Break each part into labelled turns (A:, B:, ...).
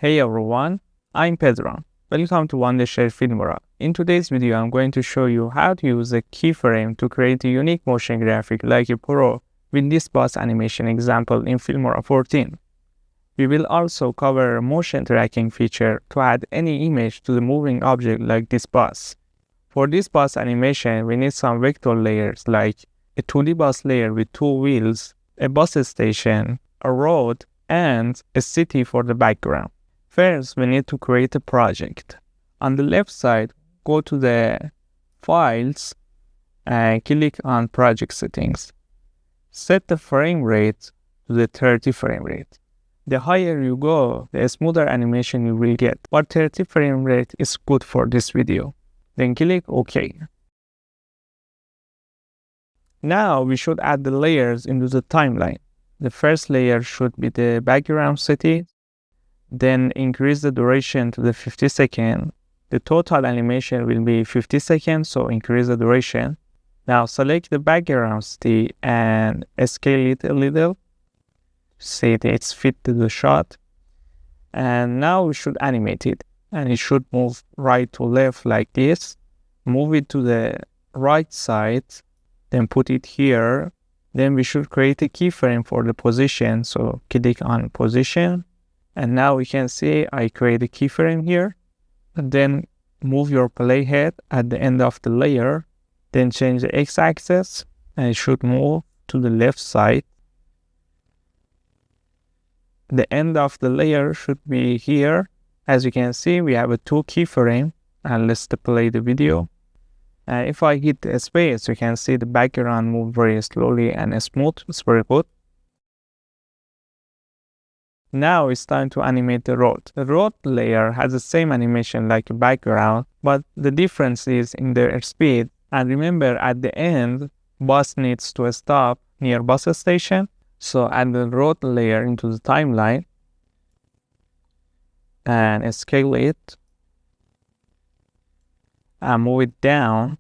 A: Hey everyone, I'm Pedro. Welcome to Wondershare Filmora. In today's video, I'm going to show you how to use a keyframe to create a unique motion graphic like a pro with this bus animation example in Filmora 14. We will also cover a motion tracking feature to add any image to the moving object like this bus. For this bus animation, we need some vector layers like a 2D bus layer with two wheels, a bus station, a road, and a city for the background. First, we need to create a project. On the left side, go to the Files and click on Project Settings. Set the frame rate to the 30 frame rate. The higher you go, the smoother animation you will get, but 30 frame rate is good for this video. Then click OK. Now we should add the layers into the timeline. The first layer should be the background city. Then increase the duration to the 50 seconds. The total animation will be 50 seconds, so increase the duration. Now select the background city and scale it a little. See that it's fit to the shot. And now we should animate it. And it should move right to left like this. Move it to the right side. Then put it here. Then we should create a keyframe for the position. So click on position. And now we can see I create a keyframe here. And then move your playhead at the end of the layer. Then change the x-axis and it should move to the left side. The end of the layer should be here. As you can see, we have a two keyframe. And let's play the video. And if I hit the space, you can see the background move very slowly and smooth. It's very good. Now it's time to animate the road. The road layer has the same animation like a background, but the difference is in their speed. And remember, at the end, bus needs to stop near bus station. So add the road layer into the timeline and scale it and move it down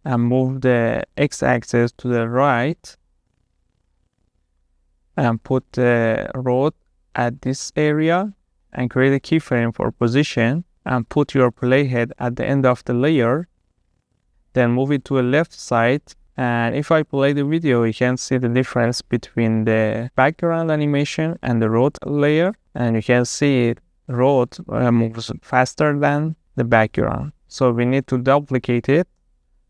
A: and move the x-axis to the right. And put the road at this area and create a keyframe for position and put your playhead at the end of the layer. Then move it to the left side. And if I play the video, you can see the difference between the background animation and the road layer. And you can see road moves faster than the background. So we need to duplicate it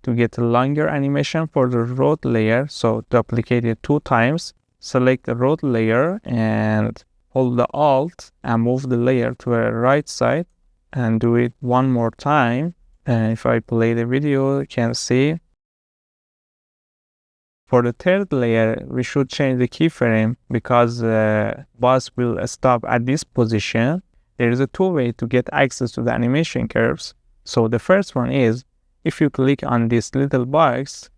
A: to get a longer animation for the road layer. So duplicate it 2 times. Select the road layer and hold the Alt and move the layer to the right side and do it one more time. And if I play the video, you can see. For the third layer, we should change the keyframe because the bus will stop at this position. There is a 2 ways to get access to the animation curves. So the first one is if you click on this little box.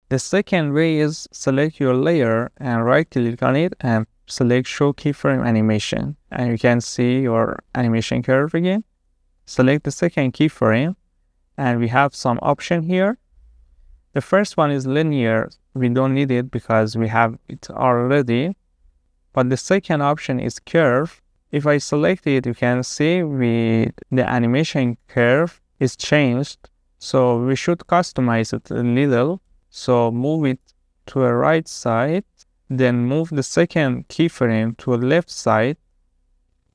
A: The second way is select your layer and right click on it and select show keyframe animation. And you can see your animation curve again. Select the second keyframe and we have some option here. The first one is linear. We don't need it because we have it already. But the second option is curve. If I select it, you can see the animation curve is changed. So we should customize it a little. So move it to the right side, then move the second keyframe to the left side.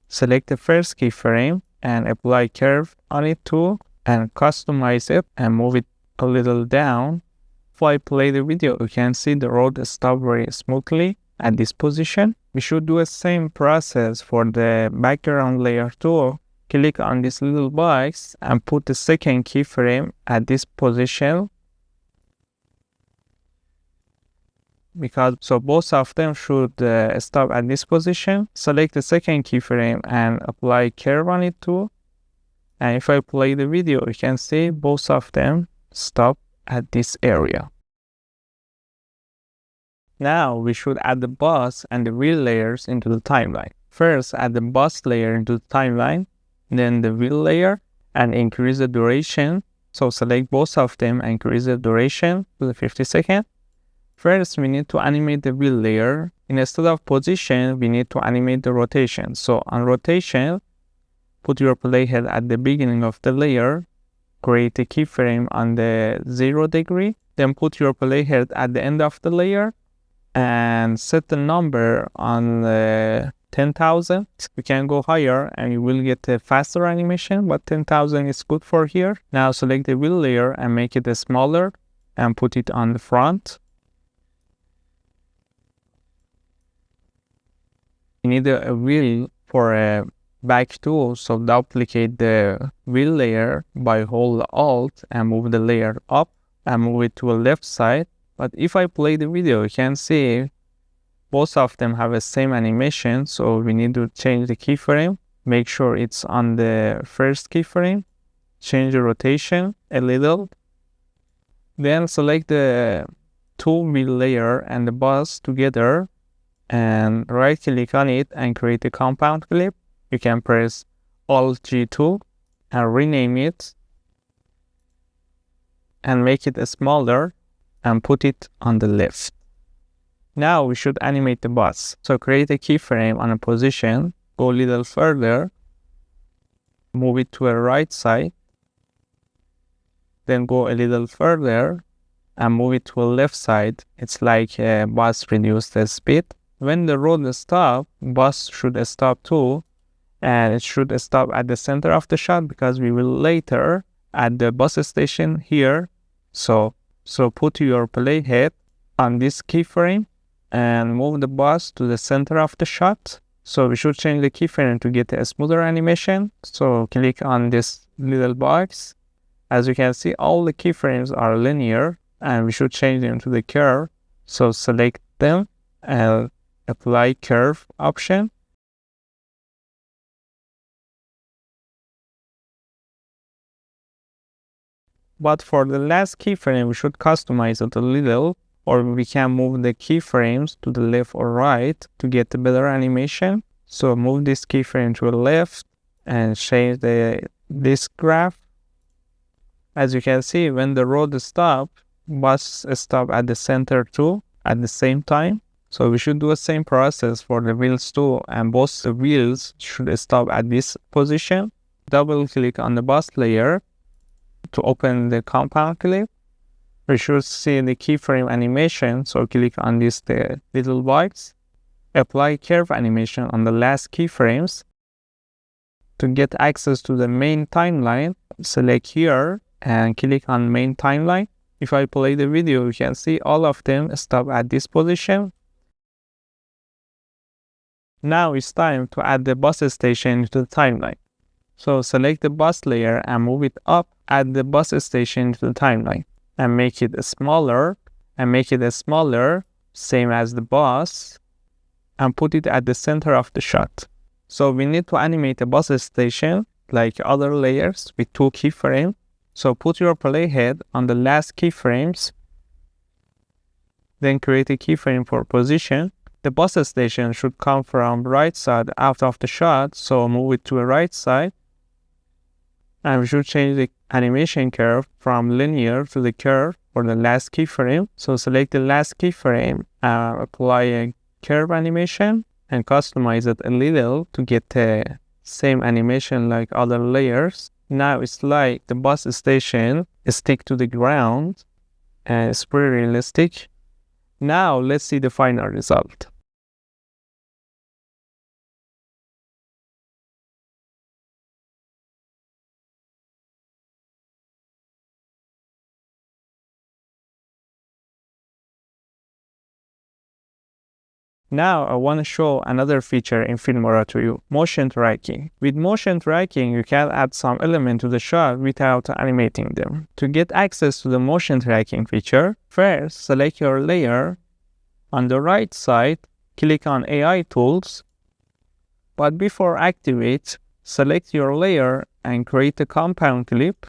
A: Select the first keyframe and apply curve on it too and customize it and move it a little down. If I play the video, you can see the road stop very smoothly at this position. We should do the same process for the background layer too. Click on this little box and put the second keyframe at this position. So both of them should stop at this position. Select the second keyframe and apply curve on it too. And if I play the video, you can see both of them stop at this area. Now we should add the bus and the wheel layers into the timeline. First, add the bus layer into the timeline, then the wheel layer, and increase the duration. So select both of them and increase the duration to the 50 seconds. First, we need to animate the wheel layer. Instead of position, we need to animate the rotation. So on rotation, put your playhead at the beginning of the layer, create a keyframe on the 0 degree, then put your playhead at the end of the layer and set the number on 10,000. We can go higher and you will get a faster animation, but 10,000 is good for here. Now select the wheel layer and make it smaller and put it on the front. You need a wheel for a back tool, so duplicate the wheel layer by hold Alt and move the layer up and move it to a left side. But if I play the video, you can see both of them have the same animation, so we need to change the keyframe. Make sure it's on the first keyframe. Change the rotation a little. Then select the two wheel layer and the bus together and right click on it and create a compound clip. You can press Alt G2 and rename it and make it smaller and put it on the left. Now we should animate the bus. So create a keyframe on a position, go a little further, move it to a right side, then go a little further and move it to a left side. It's like a bus reduce the speed. When the road stops, bus should stop too, and it should stop at the center of the shot because we will later add the bus station here. So put your playhead on this keyframe and move the bus to the center of the shot. So we should change the keyframe to get a smoother animation. So click on this little box. As you can see, all the keyframes are linear and we should change them to the curve. So select them and apply curve option. But for the last keyframe, we should customize it a little, or we can move the keyframes to the left or right to get a better animation. So move this keyframe to the left and change this graph. As you can see, when the road stops, bus stop at the center too at the same time. So we should do the same process for the wheels too, and both the wheels should stop at this position. Double click on the bus layer to open the compound clip. We should see the keyframe animation, so click on this the little box. Apply curve animation on the last keyframes. To get access to the main timeline, select here and click on main timeline. If I play the video, you can see all of them stop at this position. Now it's time to add the bus station to the timeline. So select the bus layer and move it up, add the bus station to the timeline and make it smaller same as the bus, and put it at the center of the shot. So we need to animate a bus station like other layers with two keyframes. So put your playhead on the last keyframes, then create a keyframe for position. The bus station should come from right side out of the shot, so move it to the right side. And we should change the animation curve from linear to the curve for the last keyframe. So select the last keyframe, apply a curve animation and customize it a little to get the same animation like other layers. Now it's like the bus station stick to the ground and it's pretty realistic. Now let's see the final result. Now I want to show another feature in Filmora to you, motion tracking. With motion tracking, you can add some element to the shot without animating them. To get access to the motion tracking feature, first select your layer. On the right side, click on AI tools. But before activate, select your layer and create a compound clip.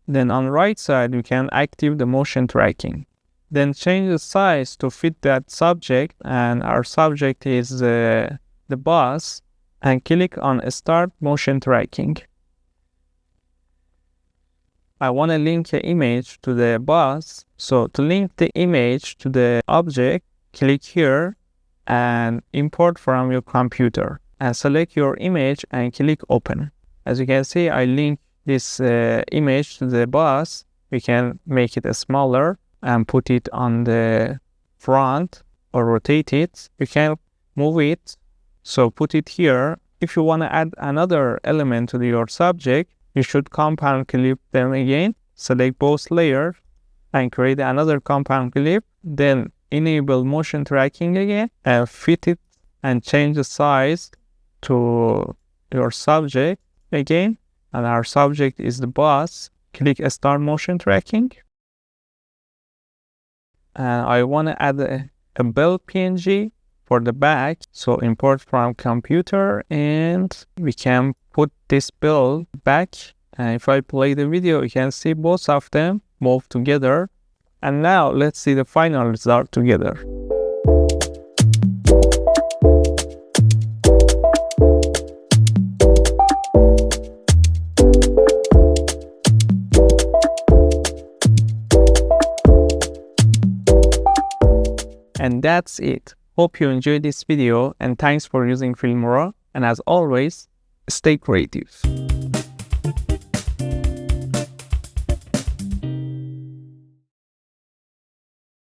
A: Then on the right side, you can activate the motion tracking. Then change the size to fit that subject, and our subject is the bus, and click on Start Motion Tracking. I want to link an image to the bus. So to link the image to the object, click here and import from your computer and select your image and click open. As you can see, I link this image to the bus. We can make it smaller and put it on the front or rotate it. You can move it. So put it here. If you want to add another element to your subject, you should compound clip them again. Select both layers and create another compound clip. Then enable motion tracking again and fit it and change the size to your subject again. And our subject is the bus. Click Start Motion Tracking. And I want to add a bell PNG for the back. So import from computer and we can put this bell back. And if I play the video, you can see both of them move together. And now let's see the final result together. And that's it. Hope you enjoyed this video and thanks for using Filmora. And as always, stay creative.